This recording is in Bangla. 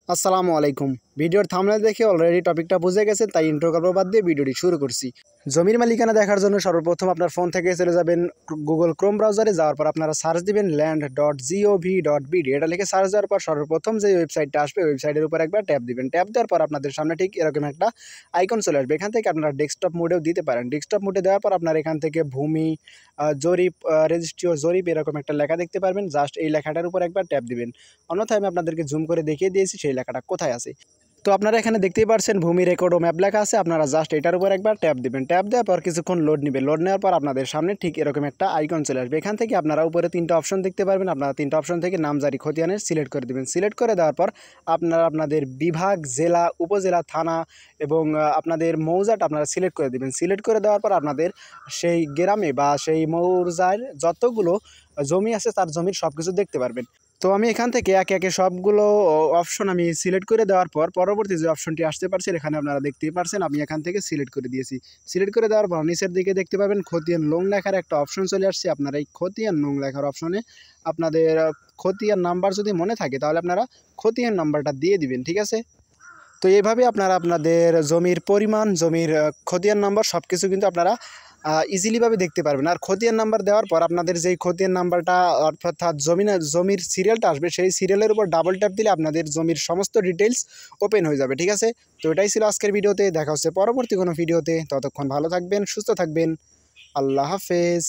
আসসালামু আলাইকুম। ভিডিওর থাম্বনেল দেখে অলরেডি টপিকটা বুঝে গেছেন, তাই ইন্ট্রো গল্প বাদ দিয়ে ভিডিওটি শুরু করছি। জমির মালিকানা দেখার জন্য সর্বপ্রথম আপনার ফোন থেকে চলে যাবেন গুগল ক্রোম ব্রাউজারে। যাওয়ার পর আপনারা সার্চ দিবেন land.gov.bd। এটা লিখে সার্চ দেওয়ার পর সর্বপ্রথম যে ওয়েবসাইটটা আসবে ওয়েবসাইটের উপর একবার ট্যাপ দিবেন। ট্যাপ দেওয়ার পর আপনাদের সামনে ঠিক এরকম একটা আইকন চলে আসবে। এখান থেকে আপনারা ডেস্কটপ মোডেও দিতে পারেন। ডেস্কটপ মোডে দেওয়ার পর আপনারা এখান থেকে ভূমি জরিপ রেজিস্ট্রি ও জরিপ এরকম একটা লেখা দেখতে পারবেন। জাস্ট এই লেখাটার উপর একবার ট্যাপ দিবেন। অন্যথায় আমি আপনাদেরকে জুম করে দেখিয়ে দিয়েছি সেই লেখাটা কোথায় আছে। তো আপনারা এখানে দেখতেই পাচ্ছেন ভূমি রেকর্ড ও ম্যাপ লেখা আছে। আপনারা জাস্ট এটার উপর একবার ট্যাপ দিবেন। ট্যাপ দেওয়ার পর কিছুক্ষণ লোড নেবে। লোড নেওয়ার পর আপনাদের সামনে ঠিক এরকম একটা আইকন চলে আসবে। এখান থেকে আপনারা উপরে তিনটা অপশন দেখতে পারবেন। আপনারা তিনটা অপশন থেকে নামজারি খতিয়ানের সিলেক্ট করে দেবেন। সিলেক্ট করে দেওয়ার পর আপনারা আপনাদের বিভাগ, জেলা, উপজেলা, থানা এবং আপনাদের মৌজাটা আপনারা সিলেক্ট করে দেবেন। সিলেক্ট করে দেওয়ার পর আপনাদের সেই গ্রামে বা সেই মৌজার যতগুলো জমি আছে তার জমির সব কিছু দেখতে পারবেন। তো আমি এখান থেকে একে একে সবগুলো অপশন আমি সিলেক্ট করে দেওয়ার পর পরবর্তী যে অপশনটি আসতে পারছে এখানে আপনারা দেখতেই পারছেন আমি এখান থেকে সিলেক্ট করে দিয়েছি। সিলেক্ট করে দেওয়ার পর নিচের দিকে দেখতে পাবেন খতিয়ান নং লেখার একটা অপশন চলে আসছে। আপনারা এই খতিয়ান নং লেখার অপশনে আপনাদের খতিয়ান নাম্বার যদি মনে থাকে তাহলে আপনারা খতিয়ান নাম্বারটা দিয়ে দিবেন, ঠিক আছে। তো এইভাবে আপনারা আপনাদের জমির পরিমাণ, জমির খতিয়ান নাম্বার সব কিছু কিন্তু আপনারা ইজিলিভাবে দেখতে পারবেন। আর খতিয়ান নাম্বার দেওয়ার পর আপনাদের যেই খতিয়ান নাম্বারটা অর্থাৎ জমির সিরিয়ালটা আসবে সেই সিরিয়ালের উপর ডাবল ট্যাপ দিলে আপনাদের জমির সমস্ত ডিটেলস ওপেন হয়ে যাবে, ঠিক আছে। তো এটাই ছিল আজকের ভিডিওতে। দেখা হচ্ছে পরবর্তী কোনো ভিডিওতে। ততক্ষণ ভালো থাকবেন, সুস্থ থাকবেন। আল্লাহ হাফেজ।